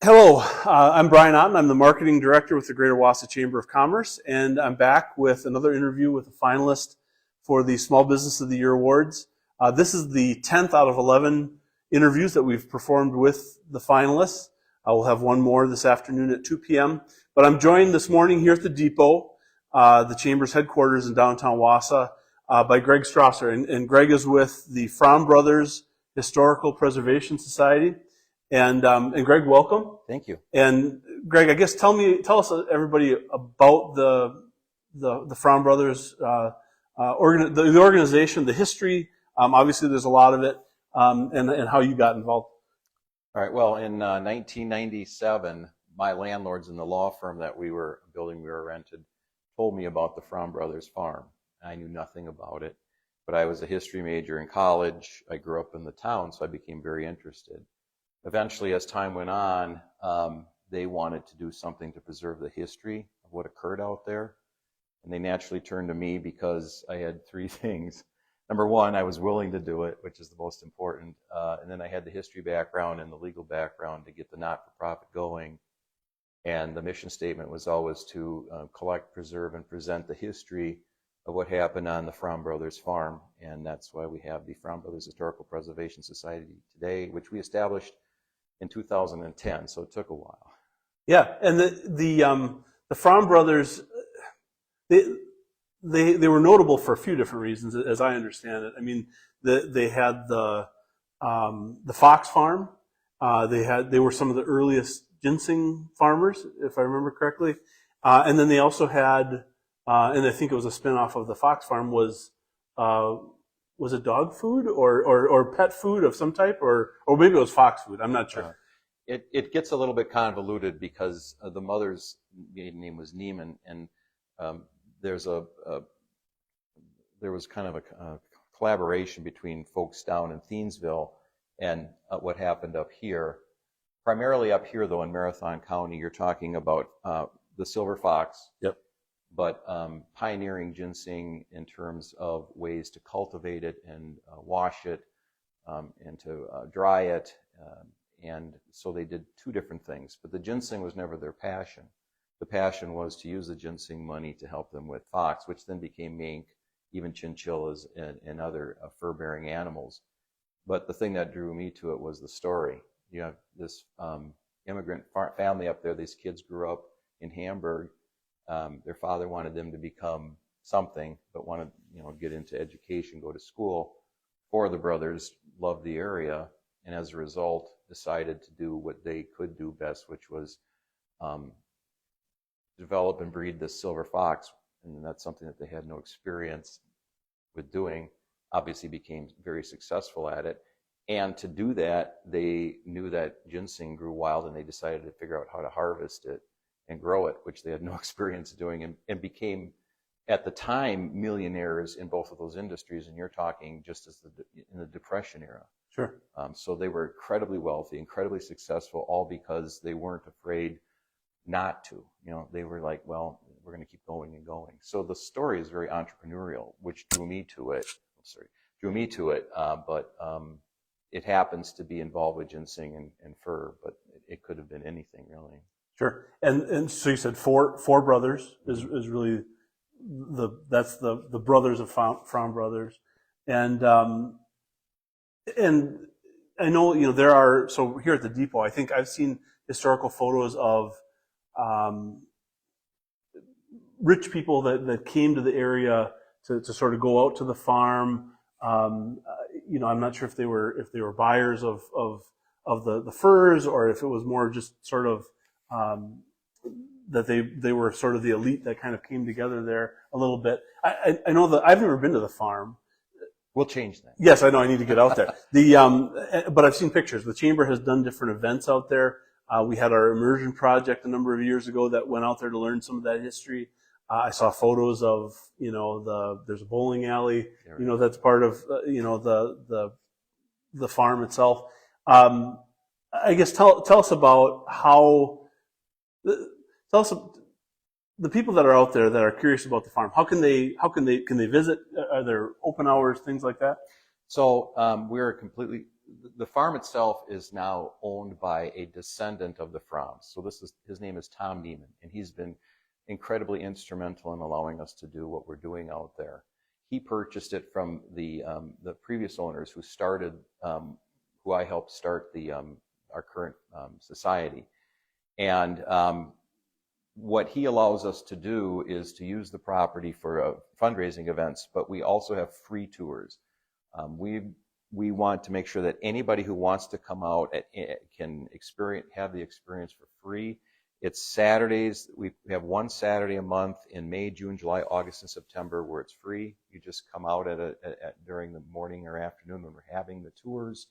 Hello, I'm Brian Otten. I'm the Marketing Director with the Greater Wausau Chamber of Commerce, and I'm back with another interview with a finalist for the Small Business of the Year Awards. This is the 10th out of 11 interviews that we've performed with the finalists. I will have one more this afternoon at 2 p.m. But I'm joined this morning here at the Depot, the Chamber's headquarters in downtown Wausau, by Greg Strasser. And Greg is with the Fromm Bros Historical Preservation Society. And Greg, welcome. Thank you. And Greg, I guess tell us everybody about the Fromm Brothers the organization, the history. Obviously, there's a lot of it, and how you got involved. All right. Well, in 1997, my landlords in the law firm that we were rented told me about the Fromm Brothers farm. I knew nothing about it, but I was a history major in college. I grew up in the town, so I became very interested. Eventually, as time went on, they wanted to do something to preserve the history of what occurred out there. And they naturally turned to me because I had three things. Number one, I was willing to do it, which is the most important. And then I had the history background and the legal background to get the not-for-profit going. And the mission statement was always to collect, preserve, and present the history of what happened on the Fromm Brothers farm. And that's why we have the Fromm Brothers Historical Preservation Society today, which we established in 2010, so it took a while. Yeah, and the Fromm Brothers, they were notable for a few different reasons, as I understand it. I mean, they had the Fox Farm. They were some of the earliest ginseng farmers, if I remember correctly. And then they also had, and I think it was a spinoff of the Fox Farm, was it dog food or pet food of some type, or maybe it was fox food? I'm not sure. It gets a little bit convoluted because the mother's maiden name was Neiman, and there was kind of a collaboration between folks down in Thiensville and what happened up here. Primarily up here, though, in Marathon County, you're talking about the silver fox. Yep. But pioneering ginseng in terms of ways to cultivate it and wash it and to dry it. And so they did two different things. But the ginseng was never their passion. The passion was to use the ginseng money to help them with fox, which then became mink, even chinchillas and other fur-bearing animals. But the thing that drew me to it was the story. You have this immigrant family up there. These kids grew up in Hamburg. Their father wanted them to become something, but wanted, get into education, go to school. Four of the brothers loved the area, and as a result, decided to do what they could do best, which was develop and breed this silver fox. And that's something that they had no experience with doing. Obviously became very successful at it. And to do that, they knew that ginseng grew wild, and they decided to figure out how to harvest it and grow it, which they had no experience doing, and became, at the time, millionaires in both of those industries. And you're talking just as in the Depression era. Sure. So they were incredibly wealthy, incredibly successful, all because they weren't afraid not to. They were like, well, we're going to keep going and going. So the story is very entrepreneurial, which drew me to it. But it happens to be involved with ginseng and fur, but it could have been anything, really. Sure. And so you said four brothers is really that's the brothers of Fromm Brothers. And I know, there are, so here at the Depot, I think I've seen historical photos of rich people that came to the area to sort of go out to the farm. I'm not sure if they were buyers of the furs, or if it was more just sort of that they were sort of the elite that kind of came together there a little bit. I know that I've never been to the farm. We'll change that. Yes, I know. I need to get out there. But I've seen pictures. The Chamber has done different events out there. We had our immersion project a number of years ago that went out there to learn some of that history. I saw photos of, there's a bowling alley, that's part of, the farm itself. I guess tell us about tell us the people that are out there that are curious about the farm. How can they visit? Are there open hours, things like that? So we're the farm itself is now owned by a descendant of the Fromms. So his name is Tom Neiman, and he's been incredibly instrumental in allowing us to do what we're doing out there. He purchased it from the previous owners who started, who I helped start our current society. And what he allows us to do is to use the property for fundraising events, but we also have free tours. We want to make sure that anybody who wants to come out can have the experience for free. It's Saturdays. We have one Saturday a month in May, June, July, August, and September where it's free. You just come out during the morning or afternoon when we're having the tours.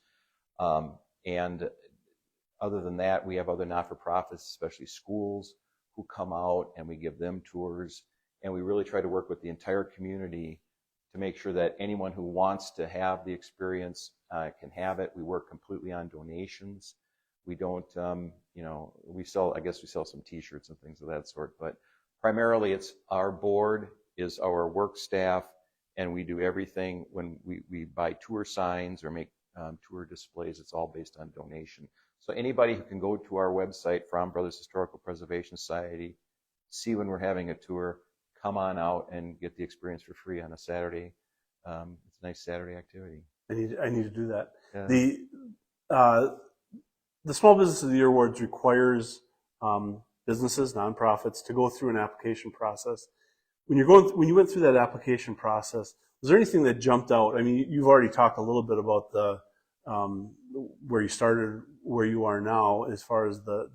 And other than that, we have other not-for-profits, especially schools, who come out and we give them tours. And we really try to work with the entire community to make sure that anyone who wants to have the experience can have it. We work completely on donations. We don't, we sell some T-shirts and things of that sort, but primarily it's our board is our work staff, and we do everything. When we buy tour signs or make tour displays, it's all based on donation. So anybody who can go to our website, Fromm Bros Historical Preservation Society, see when we're having a tour, come on out and get the experience for free on a Saturday. It's a nice Saturday activity. I need to do that. Yeah. The Small Business of the Year Awards requires businesses, nonprofits, to go through an application process. When you went through that application process, was there anything that jumped out? I mean, you've already talked a little bit about the where you started, where you are now, as far as the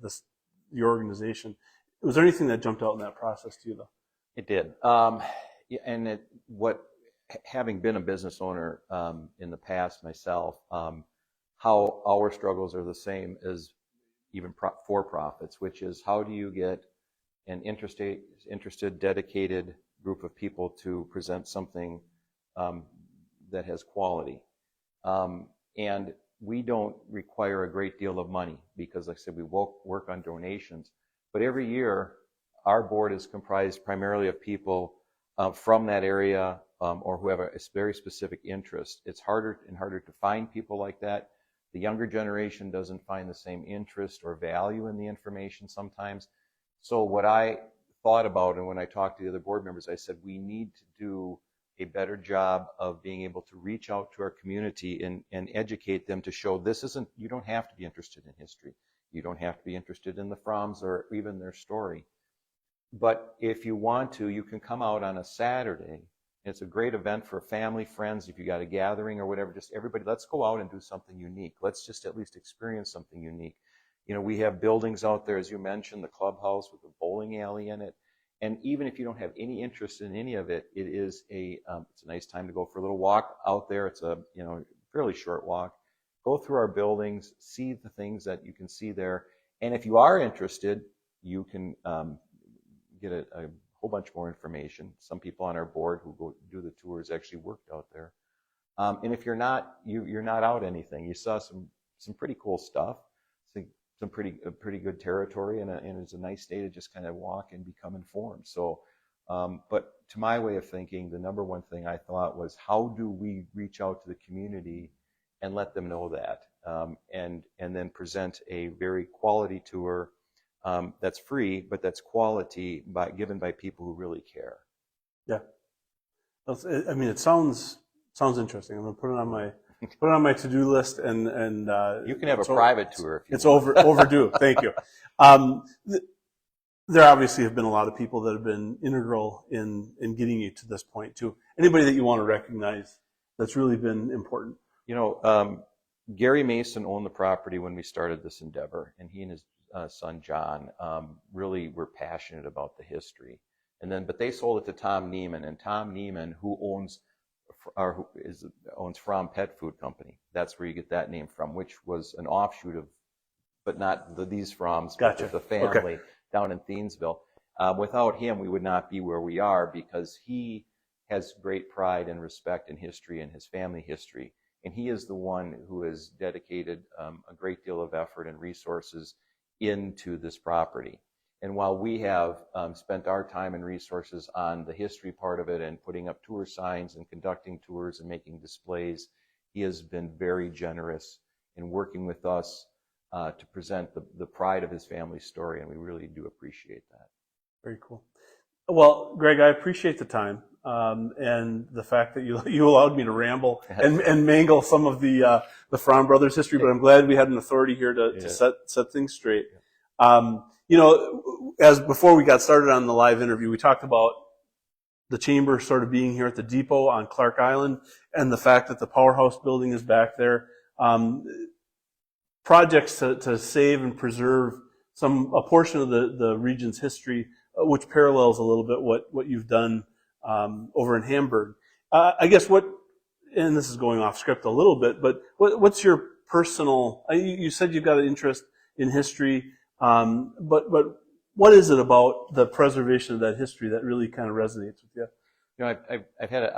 organization. Was there anything that jumped out in that process to you, though? It did, having been a business owner in the past myself, how our struggles are the same as even for-profits, which is how do you get an interested, dedicated group of people to present something that has quality. And we don't require a great deal of money because, like I said, we work on donations. But every year, our board is comprised primarily of people from that area or who have a very specific interest. It's harder and harder to find people like that. The younger generation doesn't find the same interest or value in the information sometimes. So what I thought about, and when I talked to the other board members, I said we need to do a better job of being able to reach out to our community and educate them to show you don't have to be interested in history. You don't have to be interested in the Fromms or even their story. But if you want to, you can come out on a Saturday. It's a great event for family, friends. If you got a gathering or whatever, just everybody, let's go out and do something unique. Let's just at least experience something unique. We have buildings out there, as you mentioned, the clubhouse with the bowling alley in it. And even if you don't have any interest in any of it, it's a nice time to go for a little walk out there. It's a fairly short walk. Go through our buildings, see the things that you can see there. And if you are interested, you can get a whole bunch more information. Some people on our board who go do the tours actually worked out there. And if you're not, you're not out anything. You saw some pretty cool stuff, some pretty good territory, and it's a nice day to just kind of walk and become informed. So, but to my way of thinking, the number one thing I thought was, how do we reach out to the community and let them know that, and then present a very quality tour that's free, but that's quality given by people who really care. Yeah, I mean, it sounds interesting. I'm gonna put it on my to-do list, and you can have a private tour if you it's want. Overdue. Thank you. There obviously have been a lot of people that have been integral in getting you to this point too. Anybody that you want to recognize that's really been important? Gary Mason owned the property when we started this endeavor, and he and his son John really were passionate about the history. But they sold it to Tom Neiman, and Tom Neiman, who owns Fromm Pet Food Company. That's where you get that name from, which was an offshoot of, but not these Fromms, Gotcha. but the family Okay. down in Thiensville. Without him, we would not be where we are, because he has great pride and respect in history and his family history. And he is the one who has dedicated a great deal of effort and resources into this property. And while we have spent our time and resources on the history part of it and putting up tour signs and conducting tours and making displays, he has been very generous in working with us to present the pride of his family's story, and we really do appreciate that. Very cool. Well, Greg, I appreciate the time and the fact that you allowed me to ramble and mangle some of the Fromm Brothers history, but I'm glad we had an authority here to set things straight. You know, as before we got started on the live interview, we talked about the chamber sort of being here at the depot on Clark Island and the fact that the powerhouse building is back there. Projects to save and preserve a portion of the region's history, which parallels a little bit what you've done over in Hamburg. I guess and this is going off script a little bit, but what's your personal? You said you've got an interest in history, but what is it about the preservation of that history that really kind of resonates with you? You know, I've had an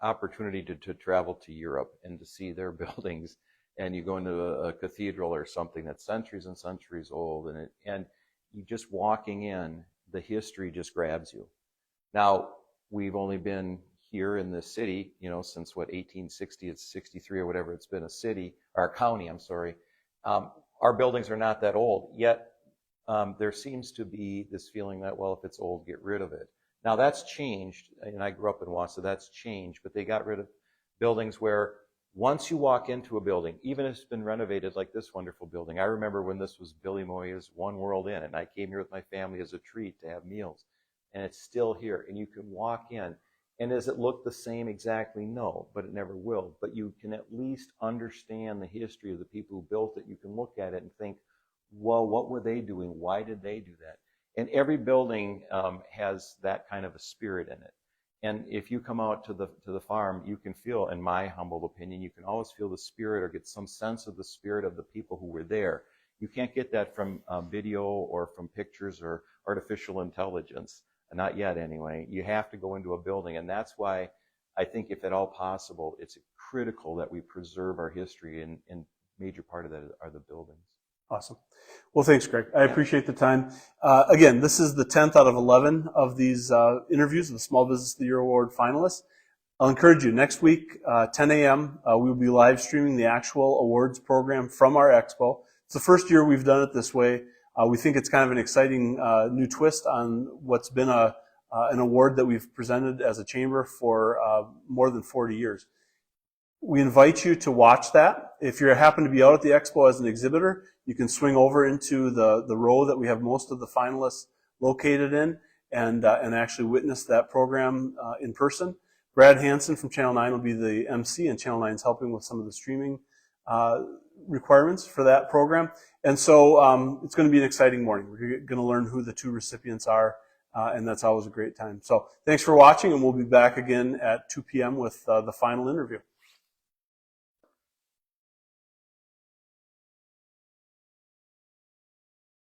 opportunity to travel to Europe and to see their buildings. And you go into a cathedral or something that's centuries and centuries old, and you just walking in, the history just grabs you. Now, we've only been here in this city, you know, since 1860, it's 63 or whatever, it's been a city, or a county, I'm sorry. Our buildings are not that old, yet there seems to be this feeling that, well, if it's old, get rid of it. Now, that's changed, and I grew up in Wausau, that's changed, but they got rid of buildings where once you walk into a building, even if it's been renovated like this wonderful building, I remember when this was Billy Moya's One World Inn, and I came here with my family as a treat to have meals, and it's still here, and you can walk in, and does it look the same exactly? No, but it never will. But you can at least understand the history of the people who built it. You can look at it and think, well, what were they doing? Why did they do that? And every building has that kind of a spirit in it. And if you come out to the farm, you can feel, in my humble opinion, you can always feel the spirit or get some sense of the spirit of the people who were there. You can't get that from video or from pictures or artificial intelligence. Not yet, anyway. You have to go into a building, and that's why I think, if at all possible, it's critical that we preserve our history, and major part of that are the buildings. Awesome. Well, thanks, Greg. I appreciate the time. Again, this is the 10th out of 11 of these interviews of the Small Business of the Year Award finalists. I'll encourage you, next week, 10 a.m., we will be live streaming the actual awards program from our expo. It's the first year we've done it this way. We think it's kind of an exciting new twist on what's been an award that we've presented as a chamber for more than 40 years. We invite you to watch that. If you happen to be out at the expo as an exhibitor, you can swing over into the row that we have most of the finalists located in and actually witness that program in person. Brad Hansen from Channel 9 will be the MC, and Channel 9 is helping with some of the streaming requirements for that program. And so it's going to be an exciting morning. We're going to learn who the two recipients are, and that's always a great time. So thanks for watching, and we'll be back again at 2 p.m. with the final interview.